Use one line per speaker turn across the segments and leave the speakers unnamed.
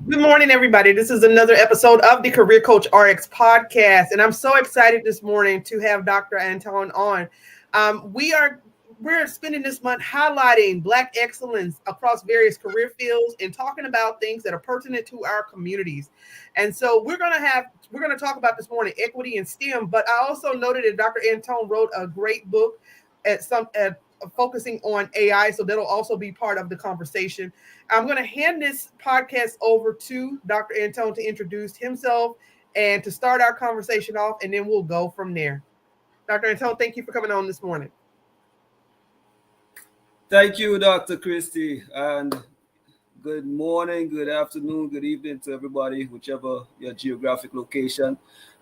Good morning, everybody. This is another episode of the Career Coach RX podcast, and I'm so excited this morning to have Dr. Antoine on. We're spending this month highlighting Black excellence across various career fields and talking about things that are pertinent to our communities. And so we're gonna talk about this morning equity and STEM. But I also noted that Dr. Antoine wrote a great book at focusing on AI, so that'll also be part of the conversation. I'm going to hand this podcast over to Dr. Antoine to introduce himself and to start our conversation off, and then we'll go from there. Dr. Antoine, thank you for coming on this morning.
Thank you, Dr. Christie, and good morning, good afternoon, good evening to everybody, whichever your geographic location.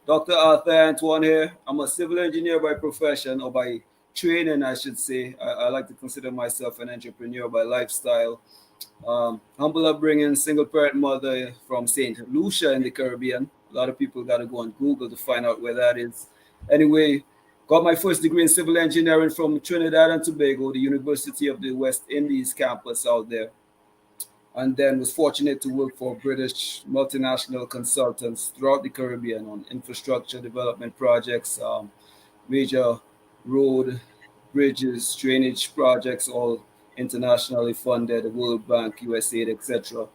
Dr. Arthur Antoine here. I'm a civil engineer by profession, or by training, I should say. I like to consider myself an entrepreneur by lifestyle. Humble upbringing, single parent mother from St. Lucia in the Caribbean. A lot of people got to go on Google to find out where that is. Anyway, got my first degree in civil engineering from Trinidad and Tobago, the University of the West Indies campus out there. And then was fortunate to work for British multinational consultants throughout the Caribbean on infrastructure development projects, major road, bridges, drainage projects, all internationally funded, the World Bank, USAID, etc.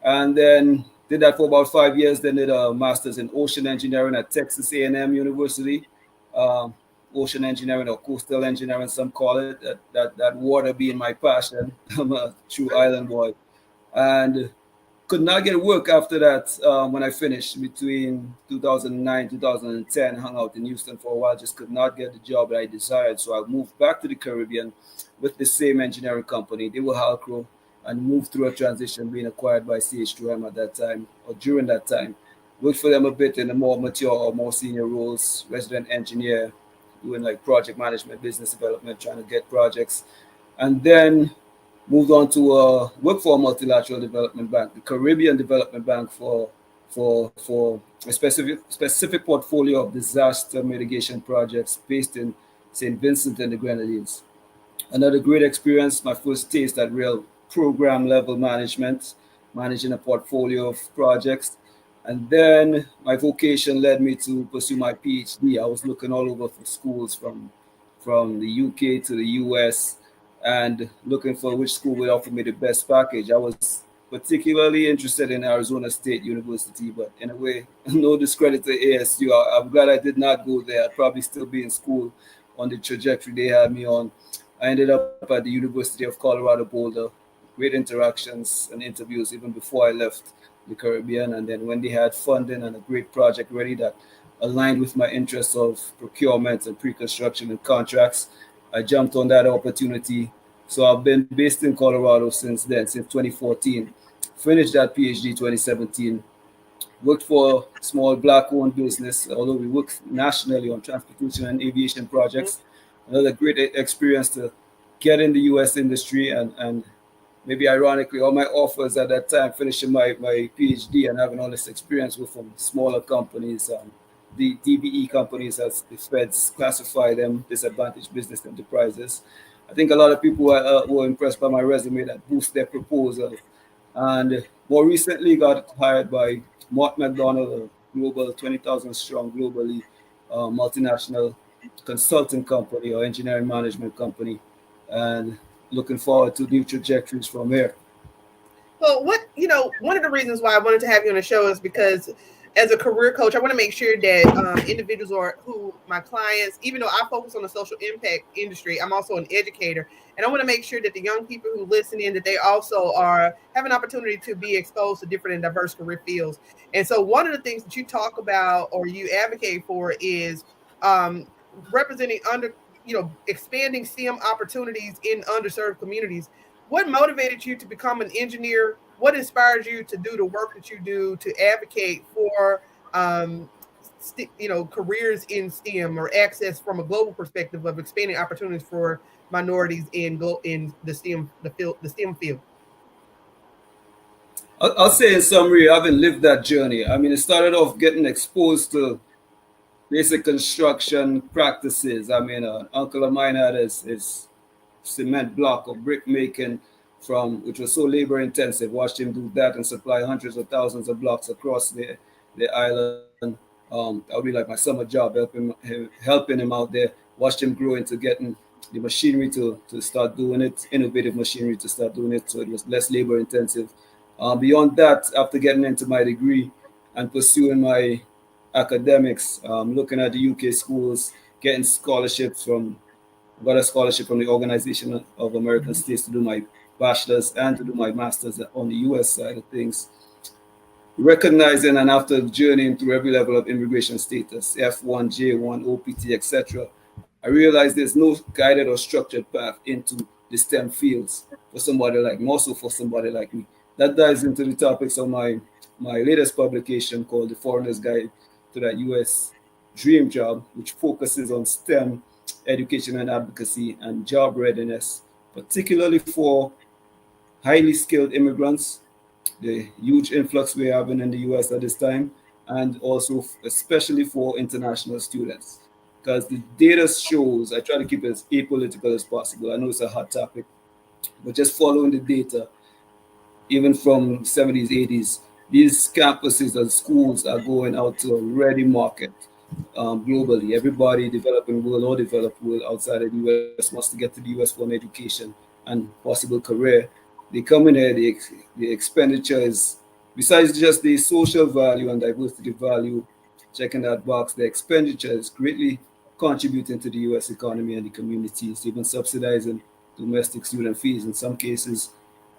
And then did that for about 5 years. Then did a master's in ocean engineering at Texas A&M University. Ocean engineering or coastal engineering, some call it. That water being my passion. I'm a true island boy, and could not get work after that. When I finished between 2009 2010, hung out in Houston for a while, just could not get the job that I desired, so I moved back to the Caribbean with the same engineering company. They were Halcro, and moved through a transition, being acquired by CH2M at that time, or during that time. Worked for them a bit in the more mature or more senior roles, resident engineer, doing like project management, business development, trying to get projects, and then moved on to work for a multilateral development bank, the Caribbean Development Bank, for a specific portfolio of disaster mitigation projects based in St. Vincent and the Grenadines. Another great experience, my first taste at real program level management, managing a portfolio of projects. And then my vocation led me to pursue my PhD. I was looking all over for schools from the UK to the US, and looking for which school would offer me the best package. I was particularly interested in Arizona State University, but in a way, no discredit to ASU. I'm glad I did not go there. I'd probably still be in school on the trajectory they had me on. I ended up at the University of Colorado Boulder. Great interactions and interviews even before I left the Caribbean. And then when they had funding and a great project ready that aligned with my interests of procurement and pre-construction and contracts, I jumped on that opportunity. So I've been based in Colorado since then, since 2014. Finished that PhD 2017. Worked for a small Black-owned business, although we work nationally on transportation and aviation projects. Another great experience to get in the U.S. industry, and maybe ironically, all my offers at that time, finishing my PhD and having all this experience, were from smaller companies, the DBE companies, as the feds classify them, disadvantaged business enterprises. I think a lot of people were impressed by my resume that boost their proposal. And more recently got hired by Mott McDonald, a global 20,000 strong globally multinational consulting company or engineering management company, and looking forward to new trajectories from here.
Well, one of the reasons why I wanted to have you on the show is because as a career coach, I want to make sure that individuals who my clients, even though I focus on the social impact industry, I'm also an educator. And I want to make sure that the young people who listen in, that they also have an opportunity to be exposed to different and diverse career fields. And so one of the things that you talk about or you advocate for is representing expanding STEM opportunities in underserved communities. What motivated you to become an engineer? What inspires you to do the work that you do to advocate for, careers in STEM or access from a global perspective of expanding opportunities for minorities in the STEM field?
I'll say in summary, I haven't lived that journey. I mean, it started off getting exposed to basic construction practices. I mean, an uncle of mine had his cement block or brick making from which was so labor intensive. Watched him do that and supply hundreds of thousands of blocks across the island. That would be like my summer job, helping him out there. Watched him grow into getting the machinery to start doing it, innovative machinery to start doing it, so it was less labor intensive. Beyond that, after getting into my degree and pursuing my academics, looking at the UK schools, getting scholarships from got a scholarship from the Organization of American States to do my bachelor's and to do my master's on the US side of things. Recognizing and after journeying through every level of immigration status, F1, J1, OPT, etc., I realized there's no guided or structured path into the STEM fields for somebody like me, also for somebody like me. That dives into the topics of my latest publication called The Foreigner's Guide to that US Dream Job, which focuses on STEM education and advocacy and job readiness, particularly for highly skilled immigrants, the huge influx we're having in the US at this time, and also especially for international students. Because the data shows, I try to keep it as apolitical as possible. I know it's a hot topic, but just following the data, even from 70s, 80s, these campuses and schools are going out to a ready market globally. Everybody, developing world or developed world outside of the US, wants to get to the US for an education and possible career. They come in here, the expenditure is, besides just the social value and diversity value, checking that box, the expenditure is greatly contributing to the US economy and the communities, even subsidizing domestic student fees in some cases.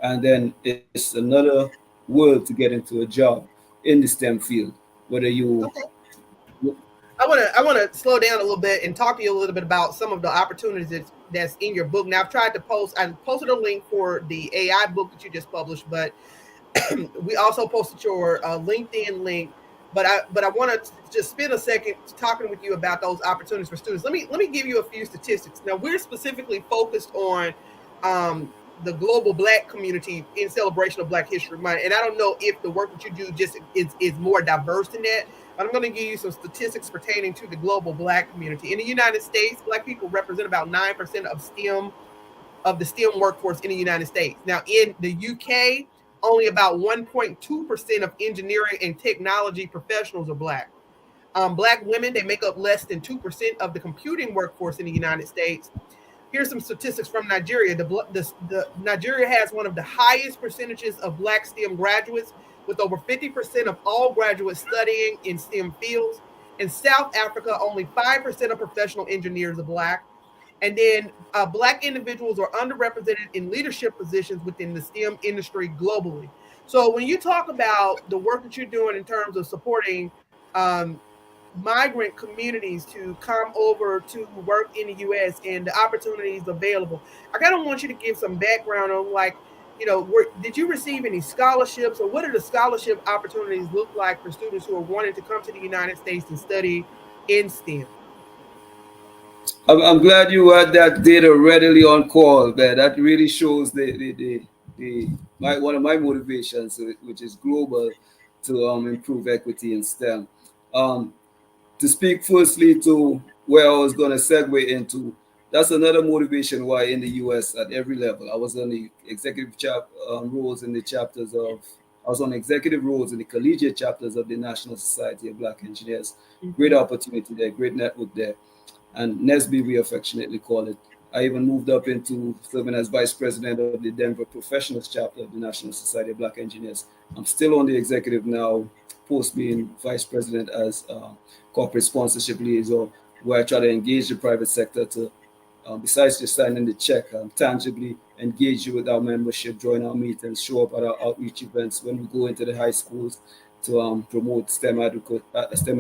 And then it's another world to get into a job in the STEM field. Whether you
Okay. I want to slow down a little bit and talk to you a little bit about some of the opportunities that's in your book. Now, I've tried to I posted a link for the AI book that you just published, but we also posted your LinkedIn link. But I want to just spend a second talking with you about those opportunities for students. Let me give you a few statistics. Now, we're specifically focused on the global Black community in celebration of Black History Month, and I don't know if the work that you do just is more diverse than that. But I'm going to give you some statistics pertaining to the global Black community. In the United States, Black people represent about 9% of the STEM workforce in the United States. Now, in the UK, only about 1.2% of engineering and technology professionals are Black. Black women, they make up less than 2% of the computing workforce in the United States. Here's some statistics from Nigeria. Nigeria has one of the highest percentages of Black STEM graduates, with over 50% of all graduates studying in STEM fields. In South Africa, only 5% of professional engineers are Black. And then Black individuals are underrepresented in leadership positions within the STEM industry globally. So when you talk about the work that you're doing in terms of supporting migrant communities to come over to work in the U.S. and the opportunities available, I kind of want you to give some background on, like, did you receive any scholarships, or what do the scholarship opportunities look like for students who are wanting to come to the United States and study in STEM?
I'm glad you had that data readily on call, man. That really shows one of my motivations, which is global, to improve equity in STEM. To speak firstly to where I was going to segue into, that's another motivation why in the US at every level, I was on the executive roles in the chapters of, I was on executive roles in the collegiate chapters of the National Society of Black Engineers. Great opportunity there, great network there. And NESB, we affectionately call it. I even moved up into serving as vice president of the Denver Professionals chapter of the National Society of Black Engineers. I'm still on the executive now, post being vice president as corporate sponsorship liaison, where I try to engage the private sector to, besides just signing the check, tangibly engage you with our membership, join our meetings, show up at our outreach events when we go into the high schools to promote STEM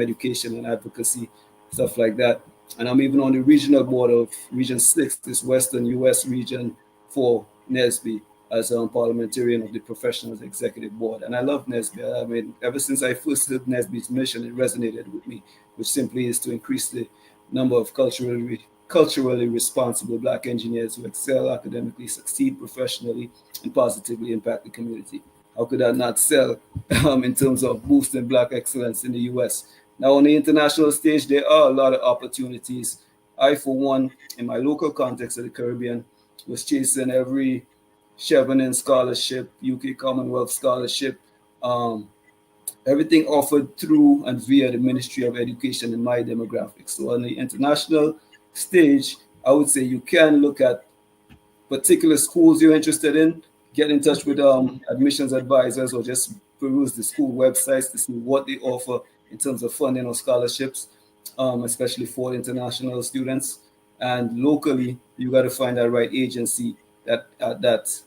education and advocacy, stuff like that. And I'm even on the regional board of Region 6, this Western US region for NESB, as a parliamentarian of the Professionals Executive Board. And I love NESB. I mean, ever since I first heard NESB's mission, it resonated with me, which simply is to increase the number of culturally responsible Black engineers who excel academically, succeed professionally, and positively impact the community. How could that not sell in terms of boosting Black excellence in the US? Now, on the international stage, there are a lot of opportunities. I, for one, in my local context of the Caribbean, was chasing every Chevening Scholarship, UK Commonwealth Scholarship, everything offered through and via the Ministry of Education in my demographics. So on the international stage, I would say you can look at particular schools you're interested in, get in touch with admissions advisors, or just peruse the school websites to see what they offer in terms of funding or scholarships, especially for international students. And locally, you got to find that right agency that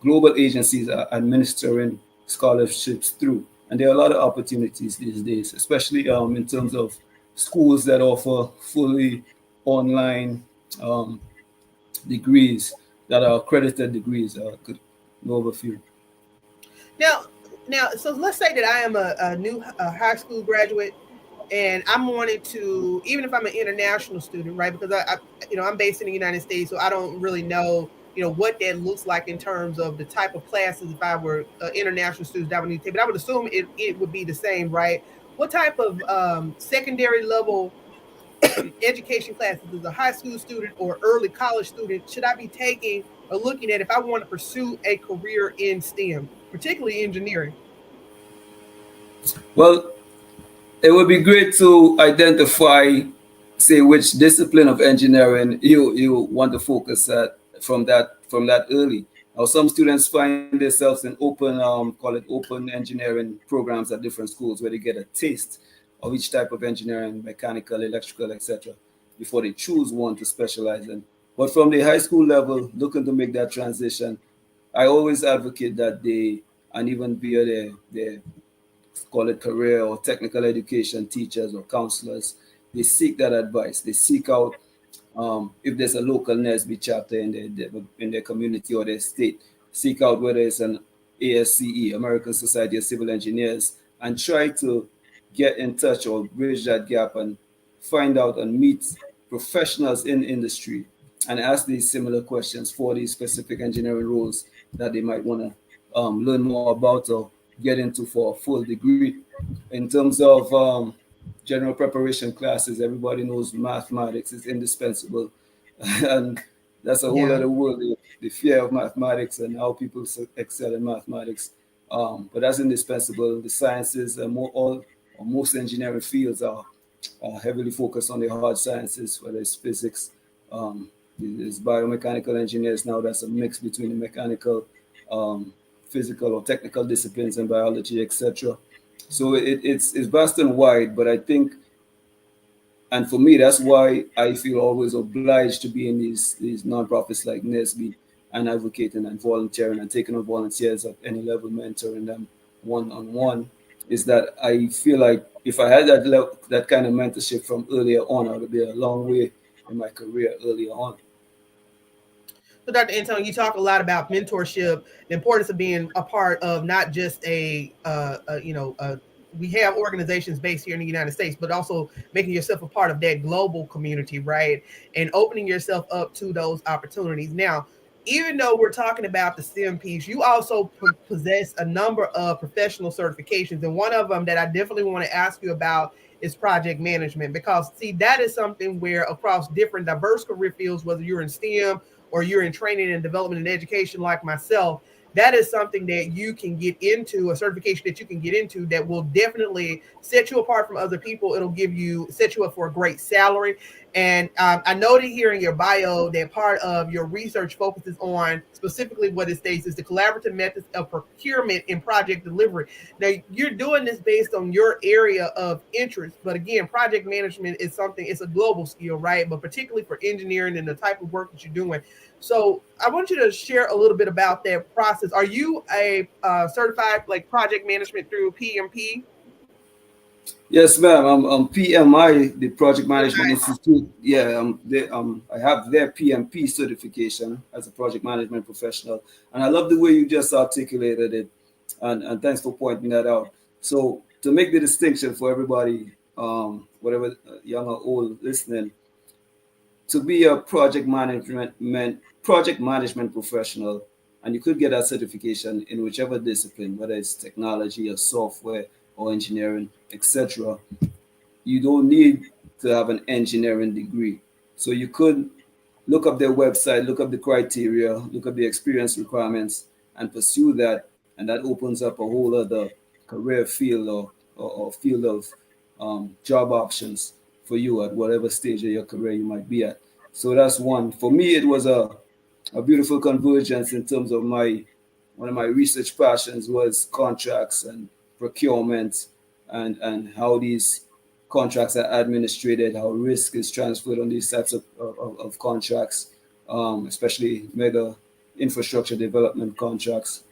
global agencies are administering scholarships through. And there are a lot of opportunities these days, especially in terms of schools that offer fully online degrees that are accredited degrees. Could know of a few.
Now, so let's say that I am a new high school graduate, and I'm wanting to, even if I'm an international student, right? Because I'm based in the United States, so I don't really know, what that looks like in terms of the type of classes. If I were international students, that I would need to take, but I would assume it would be the same, right? What type of secondary level education classes as a high school student or early college student should I be taking or looking at if I want to pursue a career in STEM, particularly engineering?
Well, it would be great to identify, say, which discipline of engineering you want to focus at from that early. Now, some students find themselves in call it open engineering programs at different schools where they get a taste of each type of engineering, mechanical, electrical, etc., before they choose one to specialize in. But from the high school level, looking to make that transition, I always advocate that they, and even via their call it career or technical education teachers or counselors, they seek that advice. They seek out if there's a local NESB chapter in their community or their state, seek out whether it's an ASCE, American Society of Civil Engineers, and try to get in touch or bridge that gap and find out and meet professionals in industry and ask these similar questions for these specific engineering roles that they might want to learn more about or get into for a full degree. In terms of general preparation classes, everybody knows mathematics is indispensable. And that's a whole
Yeah.
other world, the fear of mathematics and how people excel in mathematics. But that's indispensable. The sciences, or most engineering fields are heavily focused on the hard sciences, whether it's physics, there's biomechanical engineers now. That's a mix between the mechanical, physical or technical disciplines and biology, etc. So it's vast and wide, but I think, and for me, that's why I feel always obliged to be in these nonprofits like NESB and advocating and volunteering and taking on volunteers at any level, mentoring them one on one. Is that I feel like if I had that kind of mentorship from earlier on, I would be a long way in my career earlier on.
So, Dr. Antoine, you talk a lot about mentorship, the importance of being a part of not just we have organizations based here in the United States, but also making yourself a part of that global community, right? And opening yourself up to those opportunities. Now, even though we're talking about the STEM piece, you also possess a number of professional certifications. And one of them that I definitely want to ask you about is project management, because see, that is something where across different diverse career fields, whether you're in STEM or you're in training and development and education like myself, that is something that you can get into, a certification that you can get into that will definitely set you apart from other people. It'll set you up for a great salary. And I noted here in your bio that part of your research focuses on specifically what it states is the collaborative methods of procurement and project delivery. Now, you're doing this based on your area of interest, but again, project management is it's a global skill, right? But particularly for engineering and the type of work that you're doing. So I want you to share a little bit about that process. Are you a certified like project management through PMP?
Yes, ma'am. I'm PMI, the Project Management Institute. Yeah, I have their PMP certification as a project management professional, and I love the way you just articulated it, and thanks for pointing that out. So to make the distinction for everybody, whatever young or old listening, to be a project management professional, and you could get that certification in whichever discipline, whether it's technology or software or engineering, etc. You don't need to have an engineering degree. So you could look up their website, look up the criteria, look up the experience requirements, and pursue that. And that opens up a whole other career field or field of job options for you at whatever stage of your career you might be at. So that's one. For me, it was a beautiful convergence in terms of one of my research passions was contracts and procurement and how these contracts are administrated, how risk is transferred on these types of contracts, especially mega infrastructure development contracts,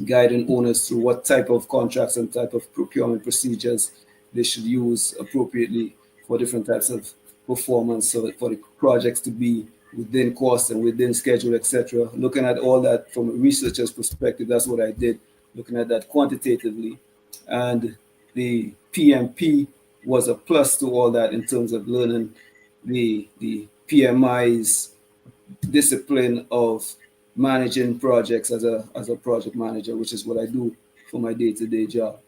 guiding owners through what type of contracts and type of procurement procedures they should use appropriately for different types of performance, so for the projects to be within cost and within schedule, etc. Looking at all that from a researcher's perspective, that's what I did, looking at that quantitatively. And the PMP was a plus to all that in terms of learning the PMI's discipline of managing projects as a project manager, which is what I do for my day-to-day job.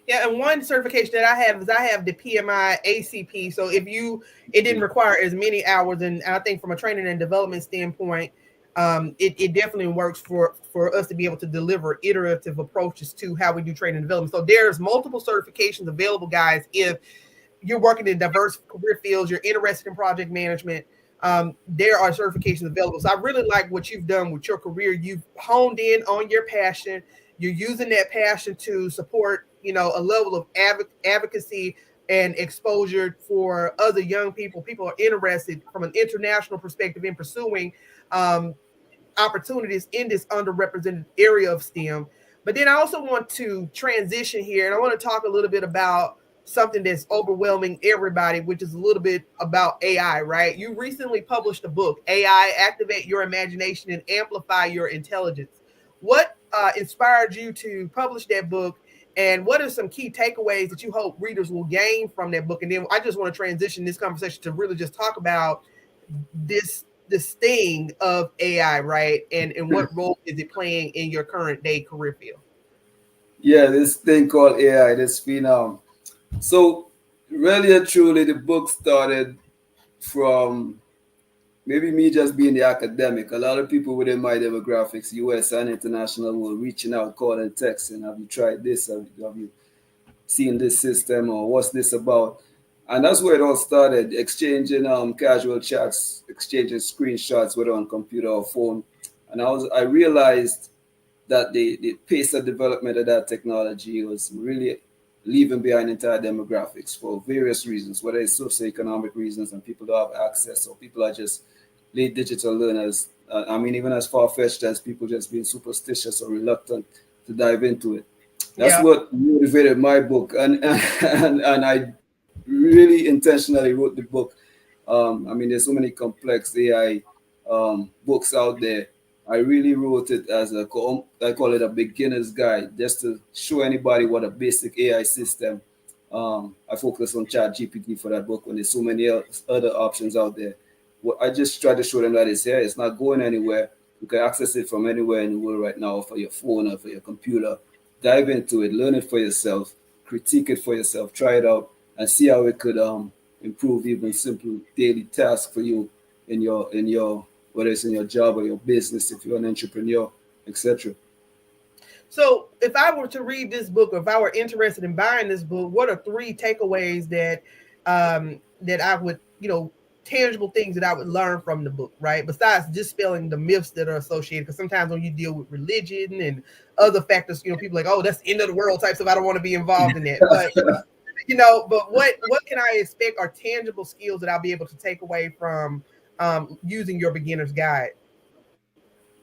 Yeah, and one certification that I have is I have the PMI ACP. So it didn't require as many hours, and I think from a training and development standpoint, it definitely works for us to be able to deliver iterative approaches to how we do training and development. So there's multiple certifications available, guys. If you're working in diverse career fields, you're interested in project management, there are certifications available. So I really like what you've done with your career. You've honed in on your passion. You're using that passion to support, a level of advocacy and exposure for other young people. People are interested from an international perspective in pursuing opportunities in this underrepresented area of STEM. But then I also want to transition here, and I want to talk a little bit about something that's overwhelming everybody, which is a little bit about AI, right? You recently published a book, AI, Activate Your Imagination and Amplify Your Intelligence. What inspired you to publish that book, and what are some key takeaways that you hope readers will gain from that book? And then I just want to transition this conversation to really just talk about this thing of AI, right? And what role is it playing in your current day career field?
Yeah, this thing called AI, this phenom. So really and truly, the book started from maybe me just being the academic. A lot of people within my demographics, US and international, were reaching out, calling, texting, have you tried this? Have you seen this system, or what's this about? And that's where it all started, exchanging casual chats, exchanging screenshots, whether on computer or phone. And I realized that the pace of development of that technology was really leaving behind entire demographics for various reasons, whether it's socioeconomic reasons and people don't have access, or people are just late digital learners. Even as far-fetched as people just being superstitious or reluctant to dive into it. That's what motivated my book. And I really intentionally wrote the book. There's so many complex AI books out there. I really wrote it as I call it a beginner's guide, just to show anybody what a basic AI system. I focus on ChatGPT for that book when there's so many other options out there. I just try to show them that it's here. It's not going anywhere. You can access it from anywhere in the world right now, for your phone or for your computer. Dive into it, learn it for yourself, critique it for yourself, try it out, and see how it could improve even simple daily tasks for you in your whether it's in your job or your business, if you're an entrepreneur, etc.
So if I were to read this book, or if I were interested in buying this book, what are 3 takeaways that I would, tangible things that I would learn from the book, right? Besides dispelling the myths that are associated, because sometimes when you deal with religion and other factors, people are like, oh, that's the end of the world type stuff. I don't want to be involved in that. But but what can I expect are tangible skills that I'll be able to take away from using your beginner's guide?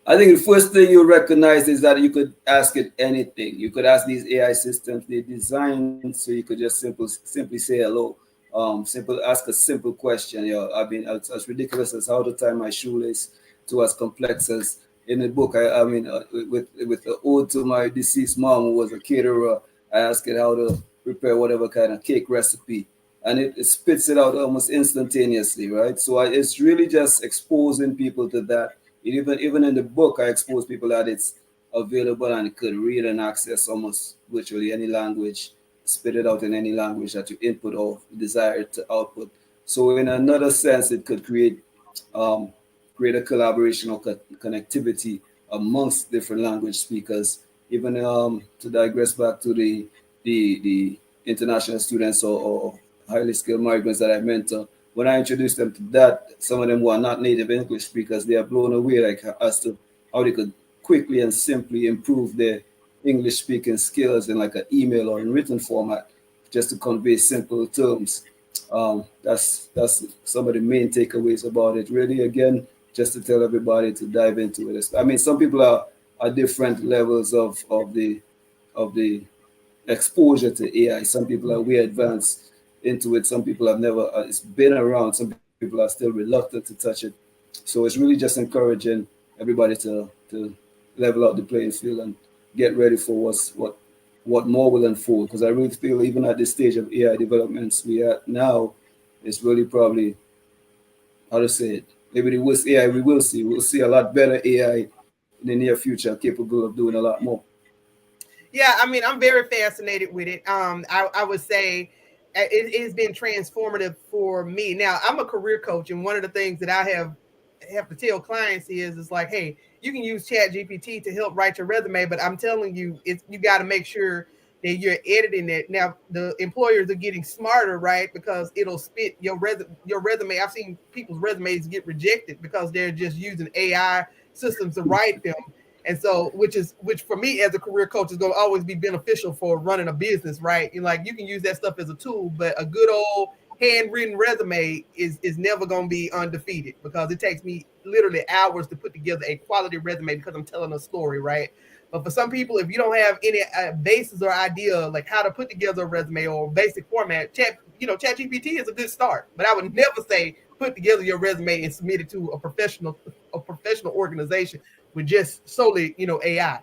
I think the first thing you recognize is that you could ask it anything. You could ask these AI systems. They're designed so you could just simply say hello. Ask a simple question. As ridiculous as how to tie my shoelace, to as complex as in the book. With the ode to my deceased mom, who was a caterer, I asked it how to prepare whatever kind of cake recipe, and it spits it out almost instantaneously, right? So it's really just exposing people to that. Even in the book, I expose people that it's available and it could read and access almost virtually any language, spit it out in any language that you input or desire to output. So in another sense, it could create um, greater collaboration or connectivity amongst different language speakers. Even to digress back to the international students or highly skilled migrants that I mentor, when I introduce them to that, some of them who are not native English speakers, they are blown away like as to how they could quickly and simply improve their English speaking skills in like an email or in written format, just to convey simple terms. That's some of the main takeaways about it. Really, again, just to tell everybody to dive into it. I mean, some people are different levels of the exposure to AI. Some people are way advanced into it. Some people have never. It's been around. Some people are still reluctant to touch it. So it's really just encouraging everybody to level out the playing field and get ready for what more will unfold. Because I really feel even at this stage of AI developments we are now, it's really probably, how to say it, maybe the worst AI we will see. We'll see a lot better AI in the near future, capable of doing a lot more.
Yeah, I mean, I'm very fascinated with it. I would say it has been transformative for me. Now, I'm a career coach, and one of the things that I have to tell clients is like, hey, you can use Chat GPT to help write your resume, but I'm telling you, you got to make sure that you're editing it. Now, the employers are getting smarter, right? Because it'll spit your resume. I've seen people's resumes get rejected because they're just using AI systems to write them. And so, which for me as a career coach is going to always be beneficial for running a business, right? You like, you can use that stuff as a tool, but a good old handwritten resume is never going to be undefeated, because it takes me literally hours to put together a quality resume because I'm telling a story, right? But for some people, if you don't have any basis or idea like how to put together a resume or basic format, Chat GPT is a good start. But I would never say put together your resume and submit it to a professional organization with just solely, AI.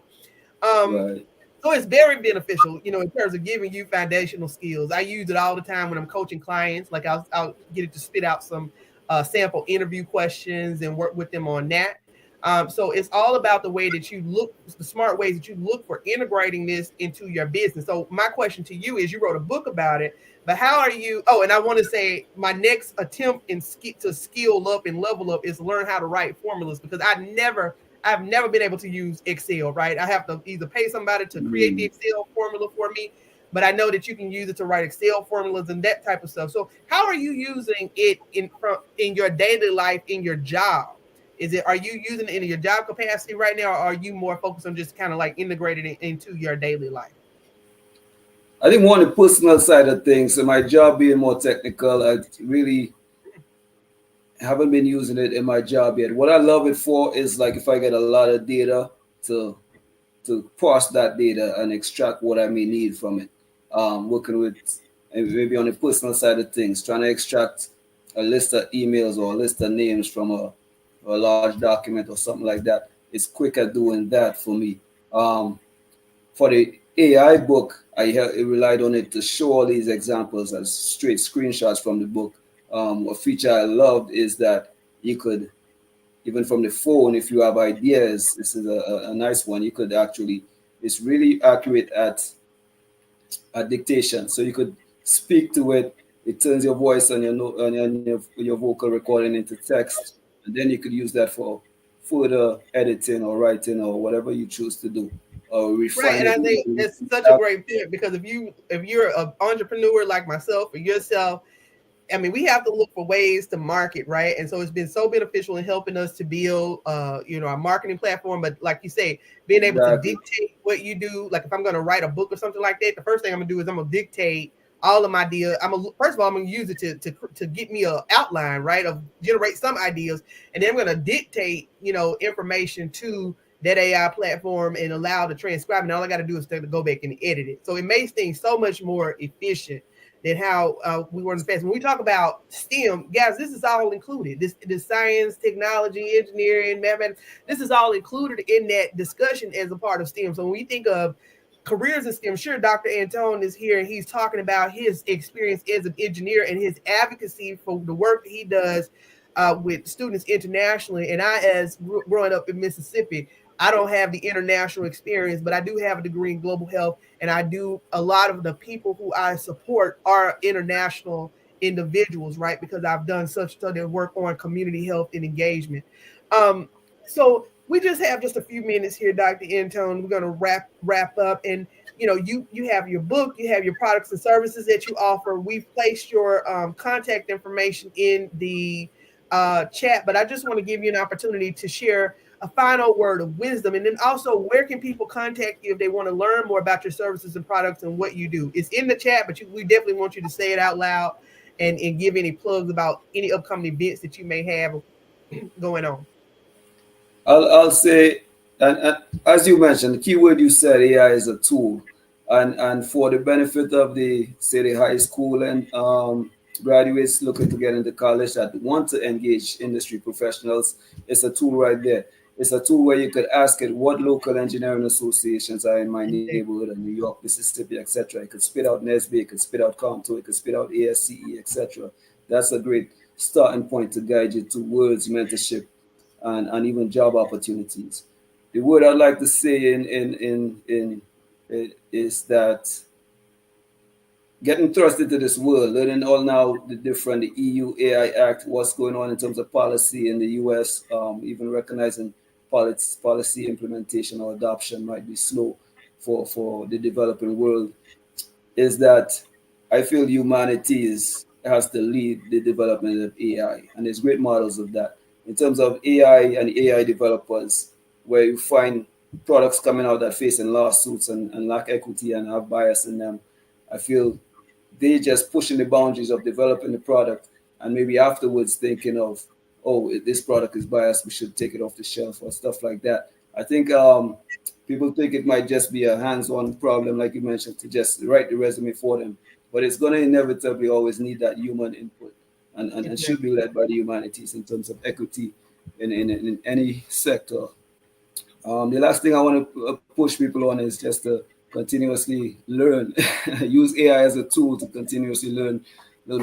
Um,
Right.
so it's very beneficial, in terms of giving you foundational skills. I use it all the time when I'm coaching clients. Like I'll get it to spit out some sample interview questions and work with them on that. So it's all about the way that you look, the smart ways that you look for integrating this into your business. So my question to you is, you wrote a book about it, but how are you? Oh, and I want to say my next attempt to skill up and level up is learn how to write formulas, because I've never been able to use Excel, right? I have to either pay somebody to create the
Mm.
Excel formula for me, but I know that you can use it to write Excel formulas and that type of stuff. So how are you using it in your daily life, in your job? Are you using it in your job capacity right now, or are you more focused on just kind of like integrating it into your daily life?
I think more on the personal side of things, so my job being more technical, I really haven't been using it in my job yet. What I love it for is like if I get a lot of data to parse that data and extract what I may need from it. Working with maybe on the personal side of things, trying to extract a list of emails or a list of names from a large document or something like that. It's quicker doing that for me. Um, for the AI book, I relied on it to show all these examples as straight screenshots from the book. A feature I loved is that you could, even from the phone, if you have ideas, this is a nice one. You could actually, it's really accurate at dictation. So you could speak to it. It turns your voice and your vocal recording into text, and then you could use that for further editing or writing or whatever you choose to do, or
Right,
refine
and
it.
I think it's such a great point, because if you're an entrepreneur like myself or yourself, I mean, we have to look for ways to market, right? And so it's been so beneficial in helping us to build, our marketing platform. But like you say, being able to
Exactly.
dictate what you do, like if I'm going to write a book or something like that, the first thing I'm going to do is I'm going to dictate all of my ideas. First of all, I'm going to use it to get me a outline, right, of generate some ideas, and then I'm going to dictate, information to that AI platform and allow the transcribe. And all I got to do is to go back and edit it. So it makes things so much more efficient than how we were in the past. When we talk about STEM, guys, this is all included. This science, technology, engineering, mathematics, this is all included in that discussion as a part of STEM. So when we think of careers in STEM, sure, Dr. Antoine is here and he's talking about his experience as an engineer and his advocacy for the work that he does with students internationally. And I, as growing up in Mississippi, I don't have the international experience, but I do have a degree in global health, and I do a lot of the people who I support are international individuals, right? Because I've done such study work on community health and engagement. So we just have just a few minutes here, Dr. Antoine. We're going to wrap up. And you have your book, you have your products and services that you offer. We've placed your contact information in the chat, but I just want to give you an opportunity to share a final word of wisdom. And then also, where can people contact you if they want to learn more about your services and products and what you do? It's in the chat, but we definitely want you to say it out loud and give any plugs about any upcoming events that you may have going on.
I'll say, and as you mentioned, the key word you said, AI is a tool, and for the benefit of the high school and graduates looking to get into college that want to engage industry professionals, it's a tool right there. It's a tool where you could ask it what local engineering associations are in my neighborhood in New York, Mississippi, etc. It could spit out NSB, it could spit out Contour, it could spit out ASCE, etc. That's a great starting point to guide you towards mentorship and even job opportunities. The word I'd like to say in is that getting thrust into this world, learning all now the different the EU AI Act, what's going on in terms of policy in the US, even recognizing policy implementation or adoption might be slow for the developing world, is that I feel humanity has to lead the development of AI, and there's great models of that. In terms of AI and AI developers, where you find products coming out that facing lawsuits and lack equity and have bias in them, I feel they just pushing the boundaries of developing the product and maybe afterwards thinking of, oh, this product is biased, we should take it off the shelf or stuff like that. I think people think it might just be a hands-on problem, like you mentioned, to just write the resume for them. But it's going to inevitably always need that human input and should be led by the humanities in terms of equity in any sector. The last thing I want to push people on is just to continuously learn. Use AI as a tool to continuously learn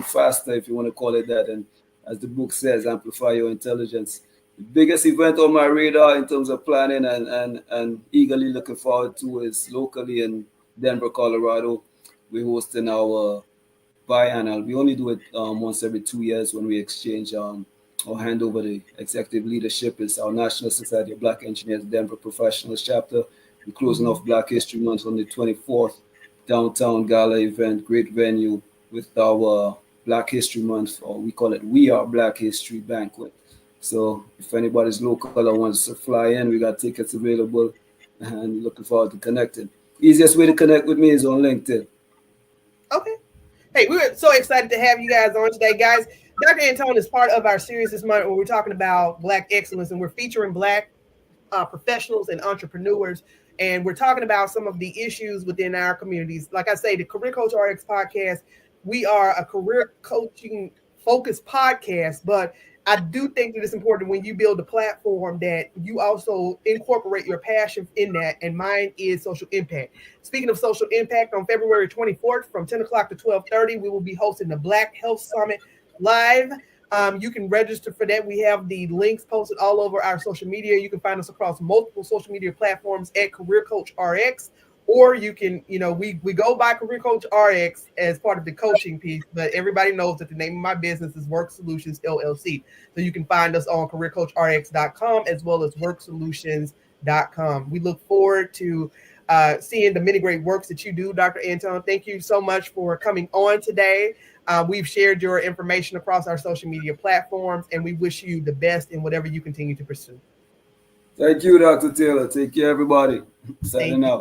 faster, if you want to call it that. And as the book says, amplify your intelligence. The biggest event on my radar in terms of planning and eagerly looking forward to is locally in Denver, Colorado. We're hosting our biannual. We only do it once every 2 years when we exchange or hand over the executive leadership. It's our National Society of Black Engineers Denver Professionals chapter. We're closing off Black History Month on the 24th, downtown gala event, great venue with our Black History Month, or we call it We Are Black History Banquet. So if anybody's local or wants to fly in, we got tickets available and looking forward to connecting. Easiest way to connect with me is on LinkedIn.
Okay. Hey, we were so excited to have you guys on today, guys. Dr. Antoine is part of our series this month where we're talking about Black excellence, and we're featuring Black professionals and entrepreneurs. And we're talking about some of the issues within our communities. Like I say, the Career Coach RX podcast, we are a career coaching focused podcast, but I do think that it's important when you build a platform that you also incorporate your passion in that, and mine is social impact. Speaking of social impact, on February 24th from 10 o'clock to 12:30, we will be hosting the Black Health Summit live. You can register for that. We have the links posted all over our social media. You can find us across multiple social media platforms at Career Coach RX, or you can, we go by Career Coach RX as part of the coaching piece, but everybody knows that the name of my business is WORxK Solutions LLC. So you can find us on careercoachrx.com as well as WORxSolutions.com. We look forward to seeing the many great works that you do, Dr. Antoine. Thank you so much for coming on today. We've shared your information across our social media platforms, and we wish you the best in whatever you continue to pursue.
Thank you, Dr. Taylor. Take care, everybody. Signing out.